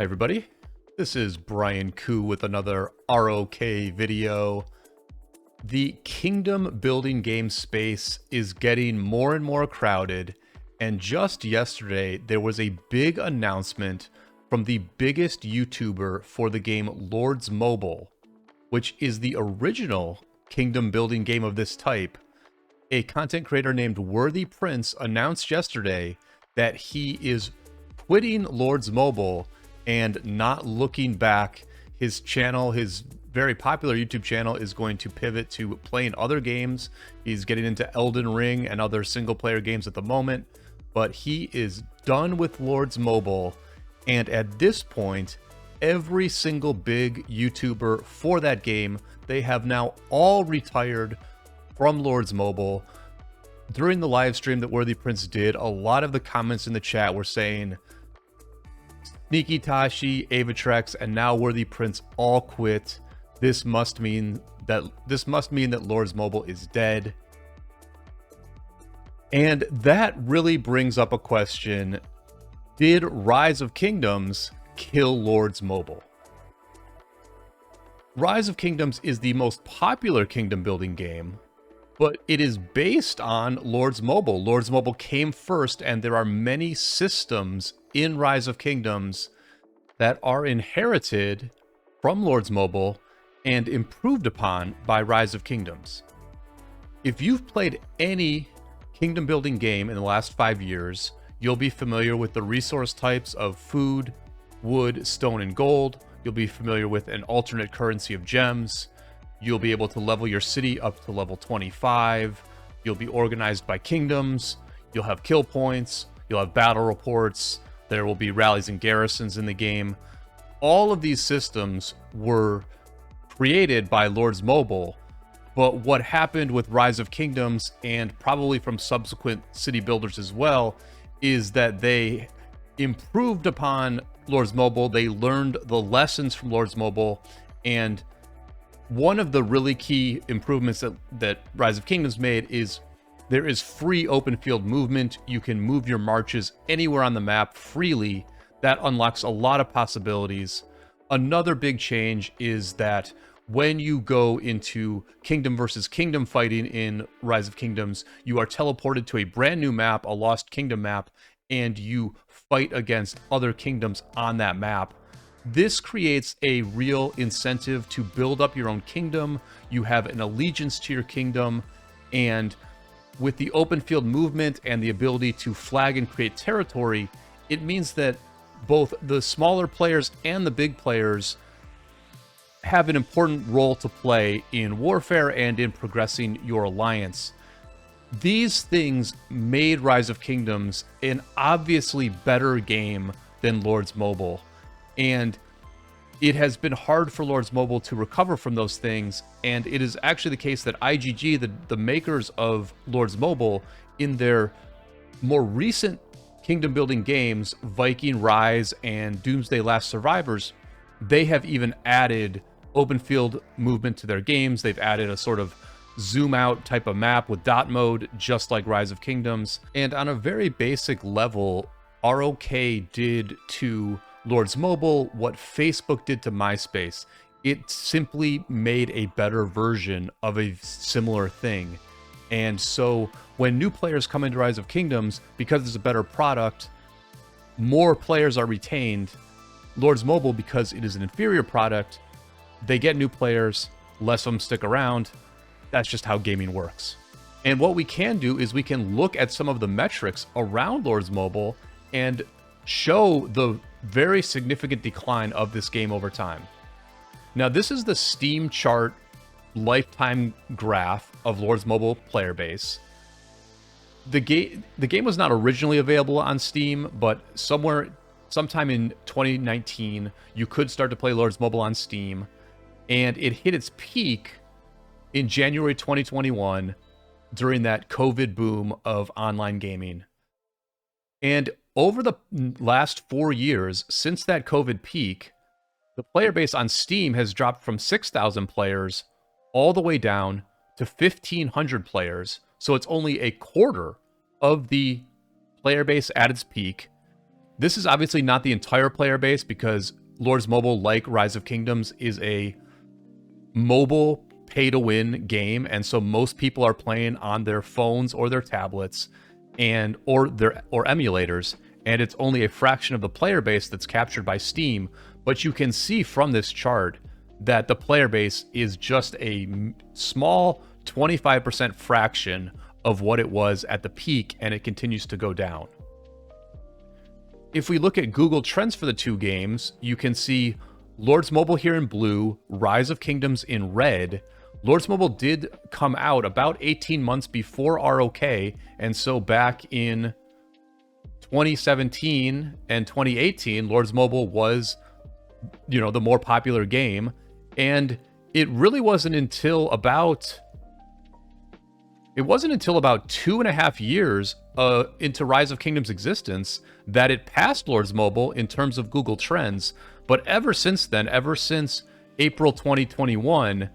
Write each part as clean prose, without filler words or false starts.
Hi everybody, this is Brian Koo with another ROK video. The kingdom building game space is getting more and more crowded, and just yesterday there was a big announcement from the biggest YouTuber for the game Lords Mobile, which is the original kingdom building game of this type. A content creator named Worthy Prince announced yesterday that he is quitting Lords Mobile and not looking back. His channel, his very popular YouTube channel, is going to pivot to playing other games. He's getting into Elden Ring and other single player games at the moment, but he is done with Lords Mobile. And at this point, every single big YouTuber for that game, they have now all retired from Lords Mobile. During the live stream that Worthy Prince did, a lot of the comments in the chat were saying Sneaky Tashi, Avatrex, and now Worthy Prince all quit. This must mean that Lords Mobile is dead. And that really brings up a question. Did Rise of Kingdoms kill Lords Mobile? Rise of Kingdoms is the most popular kingdom building game, but it is based on Lords Mobile. Lords Mobile came first, and there are many systems in Rise of Kingdoms that are inherited from Lords Mobile and improved upon by Rise of Kingdoms. If you've played any kingdom building game in the last 5 years, you'll be familiar with the resource types of food, wood, stone, and gold. You'll be familiar with an alternate currency of gems. You'll be able to level your city up to level 25. You'll be organized by kingdoms. You'll have kill points. You'll have battle reports. There will be rallies and garrisons in the game. All of these systems were created by Lords Mobile, but what happened with Rise of Kingdoms, and probably from subsequent city builders as well, is that they improved upon Lords Mobile. They learned the lessons from Lords Mobile, and one of the really key improvements that Rise of Kingdoms made is there is free open field movement. You can move your marches anywhere on the map freely. That unlocks a lot of possibilities. Another big change is that when you go into kingdom versus kingdom fighting in Rise of Kingdoms, you are teleported to a brand new map, a Lost Kingdom map, and you fight against other kingdoms on that map. This creates a real incentive to build up your own kingdom. You have an allegiance to your kingdom, and with the open field movement and the ability to flag and create territory, it means that both the smaller players and the big players have an important role to play in warfare and in progressing your alliance. These things made Rise of Kingdoms an obviously better game than Lords Mobile, and it has been hard for Lords Mobile to recover from those things. And it is actually the case that IGG, the makers of Lords Mobile, in their more recent kingdom building games, Viking Rise and Doomsday Last Survivors, they have even added open field movement to their games. They've added a sort of zoom out type of map with dot mode, just like Rise of Kingdoms. And on a very basic level, ROK did to Lords Mobile what Facebook did to MySpace. It simply made a better version of a similar thing. And so when new players come into Rise of Kingdoms, because it's a better product, more players are retained. Lords Mobile, because it is an inferior product, they get new players, less of them stick around. That's just how gaming works. And what we can do is we can look at some of the metrics around Lords Mobile and show the very significant decline of this game over time. Now, this is the Steam chart lifetime graph of Lords Mobile player base. The game was not originally available on Steam, but sometime in 2019, you could start to play Lords Mobile on Steam, and it hit its peak in January 2021 during that COVID boom of online gaming. And over the last 4 years, since that COVID peak, the player base on Steam has dropped from 6,000 players all the way down to 1,500 players. So it's only a quarter of the player base at its peak. This is obviously not the entire player base because Lords Mobile, like Rise of Kingdoms, is a mobile pay-to-win game, and so most people are playing on their phones or their tablets or emulators, and it's only a fraction of the player base that's captured by Steam. But you can see from this chart that the player base is just a small 25% fraction of what it was at the peak, and it continues to go down. If we look at Google Trends for the two games, you can see Lords Mobile here in blue, Rise of Kingdoms in red. Lords Mobile did come out about 18 months before ROK, and so back in 2017 and 2018, Lords Mobile was, the more popular game. And it really wasn't until about 2.5 years into Rise of Kingdoms' existence that it passed Lords Mobile in terms of Google Trends. But ever since then, ever since April 2021,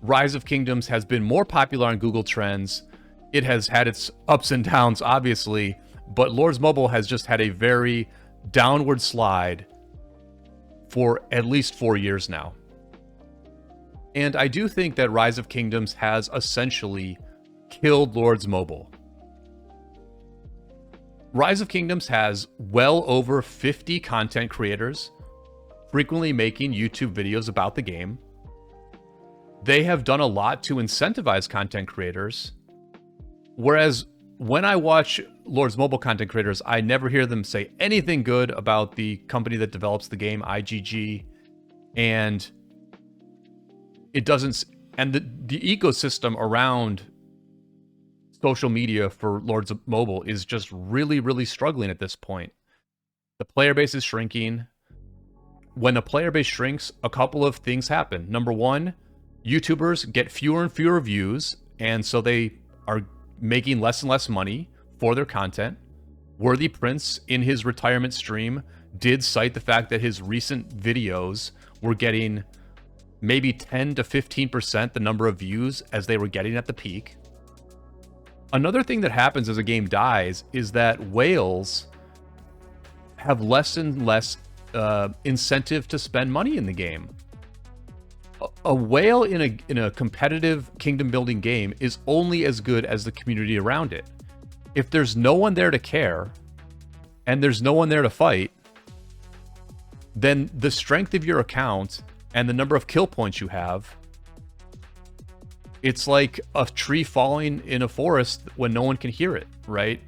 Rise of Kingdoms has been more popular on Google Trends. It has had its ups and downs, obviously, but Lords Mobile has just had a very downward slide for at least 4 years now. And I do think that Rise of Kingdoms has essentially killed Lords Mobile. Rise of Kingdoms has well over 50 content creators, frequently making YouTube videos about the game. They have done a lot to incentivize content creators, whereas when I watch Lords Mobile content creators, I never hear them say anything good about the company that develops the game, IGG, and it doesn't, and the ecosystem around social media for Lords Mobile is just really, really struggling at this point. The player base is shrinking. When the player base shrinks, a couple of things happen. Number one, YouTubers get fewer and fewer views, and so they are making less and less money for their content. Worthy Prince, in his retirement stream, did cite the fact that his recent videos were getting maybe 10 to 15% the number of views as they were getting at the peak. Another thing that happens as a game dies is that whales have less and less incentive to spend money in the game. A whale in a competitive kingdom building game is only as good as the community around it. If there's no one there to care and there's no one there to fight, then the strength of your account and the number of kill points you have, it's like a tree falling in a forest when no one can hear it, right?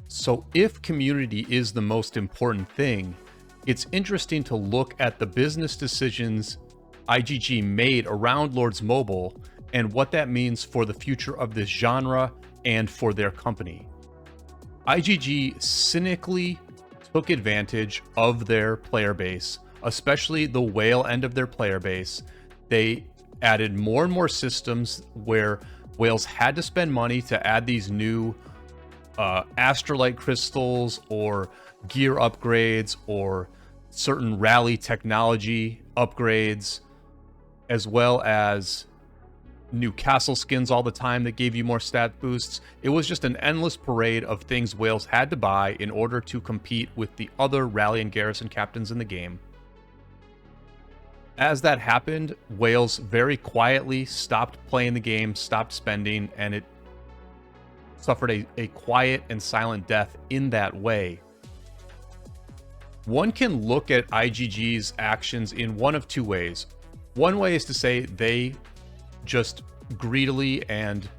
So if community is the most important thing, it's interesting to look at the business decisions IGG made around Lords Mobile and what that means for the future of this genre and for their company. IGG cynically took advantage of their player base, especially the whale end of their player base. They added more and more systems where whales had to spend money to add these new astrolite crystals or gear upgrades or certain rally technology upgrades, as well as new castle skins all the time that gave you more stat boosts. It was just an endless parade of things whales had to buy in order to compete with the other rally and garrison captains in the game. As that happened, whales very quietly stopped playing the game, stopped spending, and it suffered a quiet and silent death in that way. One can look at IGG's actions in one of two ways. One way is to say they just greedily and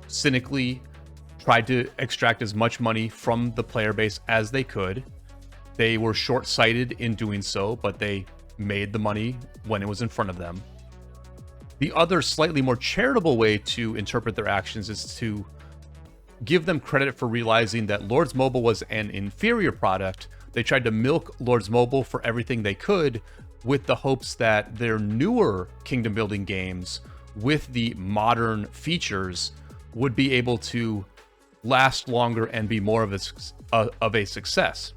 cynically tried to extract as much money from the player base as they could. They were short-sighted in doing so, but they made the money when it was in front of them. The other slightly more charitable way to interpret their actions is to give them credit for realizing that Lords Mobile was an inferior product. They tried to milk Lords Mobile for everything they could with the hopes that their newer kingdom building games with the modern features would be able to last longer and be more of a success.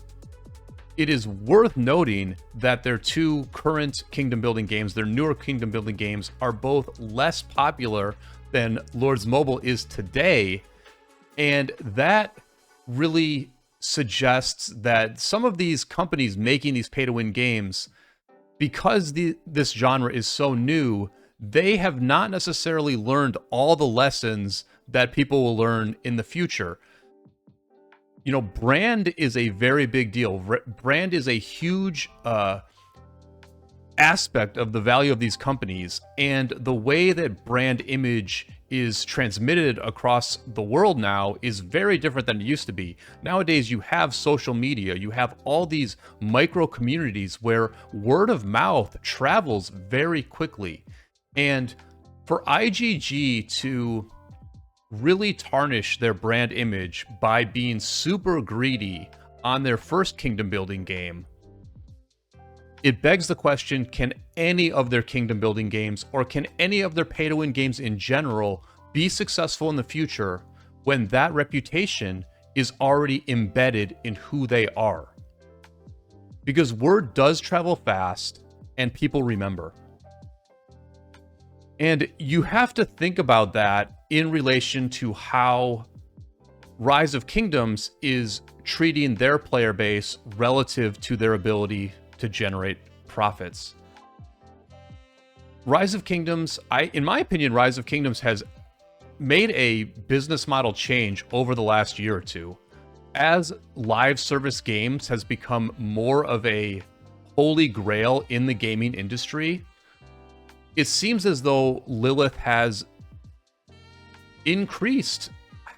It is worth noting that their two current kingdom building games, their newer kingdom building games, are both less popular than Lords Mobile is today. And that really suggests that some of these companies making these pay-to-win games, because this genre is so new, they have not necessarily learned all the lessons that people will learn in the future. You know, brand is a very big deal. Brand is a huge aspect of the value of these companies, and the way that brand image is transmitted across the world now is very different than it used to be. Nowadays, you have social media, you have all these micro communities where word of mouth travels very quickly. And for IGG to really tarnish their brand image by being super greedy on their first kingdom building game, it begs the question, can any of their kingdom building games, or can any of their pay-to-win games in general, be successful in the future when that reputation is already embedded in who they are? Because word does travel fast, and people remember. And you have to think about that in relation to how Rise of Kingdoms is treating their player base relative to their ability to generate profits. Rise of Kingdoms, in my opinion, Rise of Kingdoms has made a business model change over the last year or two. As live service games has become more of a holy grail in the gaming industry, it seems as though Lilith has increased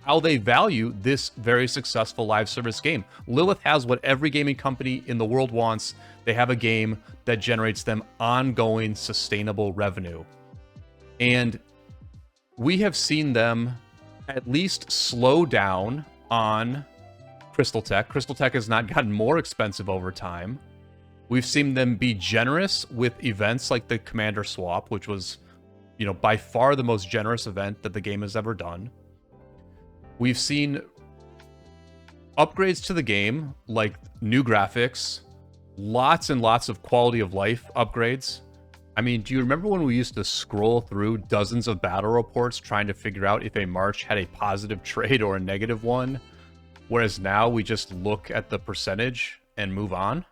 how they value this very successful live service game. Lilith has what every gaming company in the world wants. They have a game that generates them ongoing, sustainable revenue. And we have seen them at least slow down on Crystal Tech. Crystal Tech has not gotten more expensive over time. We've seen them be generous with events like the Commander Swap, which was, you know, by far the most generous event that the game has ever done. We've seen upgrades to the game, like new graphics, lots and lots of quality of life upgrades. I mean, do you remember when we used to scroll through dozens of battle reports trying to figure out if a march had a positive trade or a negative one? Whereas now we just look at the percentage and move on.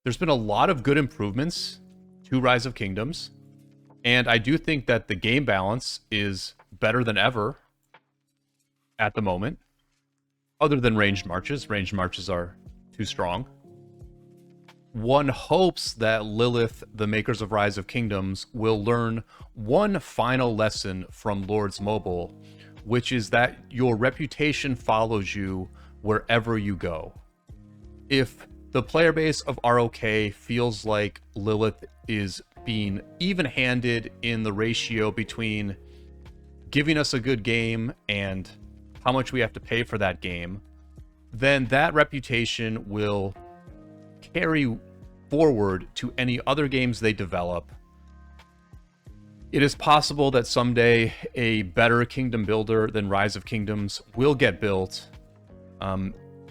There's been a lot of good improvements to Rise of Kingdoms, and I do think that the game balance is better than ever at the moment, other than ranged marches. Ranged marches are too strong. One hopes that Lilith, the makers of Rise of Kingdoms, will learn one final lesson from Lords Mobile, which is that your reputation follows you wherever you go. If the player base of ROK feels like Lilith is being even-handed in the ratio between giving us a good game and how much we have to pay for that game, then that reputation will carry forward to any other games they develop. It is possible that someday a better kingdom builder than Rise of Kingdoms will get built.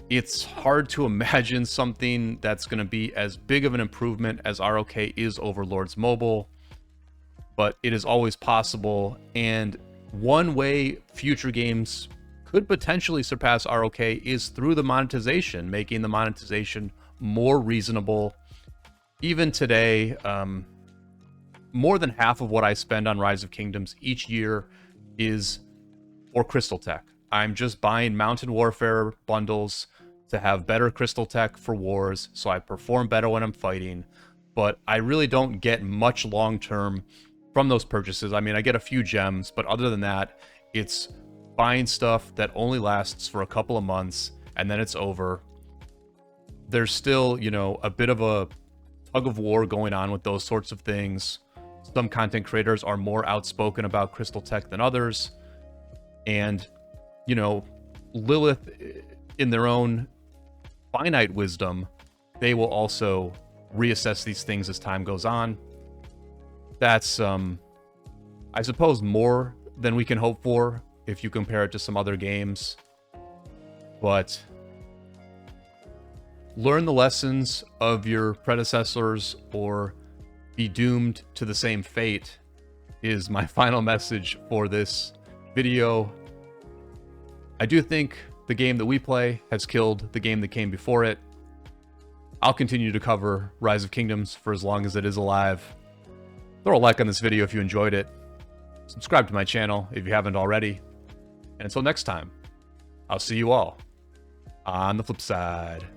It's hard to imagine something that's going to be as big of an improvement as ROK is over Lords Mobile, but it is always possible. And one way future games could potentially surpass ROK is through the monetization, making the monetization more reasonable. Even today, more than half of what I spend on Rise of Kingdoms each year is for Crystal Tech. I'm just buying Mountain Warfare bundles to have better Crystal Tech for wars, so I perform better when I'm fighting, but I really don't get much long-term from those purchases. I mean, I get a few gems, but other than that, it's buying stuff that only lasts for a couple of months, and then it's over. There's still, you know, a bit of a tug of war going on with those sorts of things. Some content creators are more outspoken about Crystal Tech than others, and, you know, Lilith, in their own finite wisdom, they will also reassess these things as time goes on. That's, I suppose, more than we can hope for if you compare it to some other games. But learn the lessons of your predecessors or be doomed to the same fate is my final message for this video. I do think the game that we play has killed the game that came before it. I'll continue to cover Rise of Kingdoms for as long as it is alive. Throw a like on this video if you enjoyed it. Subscribe to my channel if you haven't already. And until next time, I'll see you all on the flip side.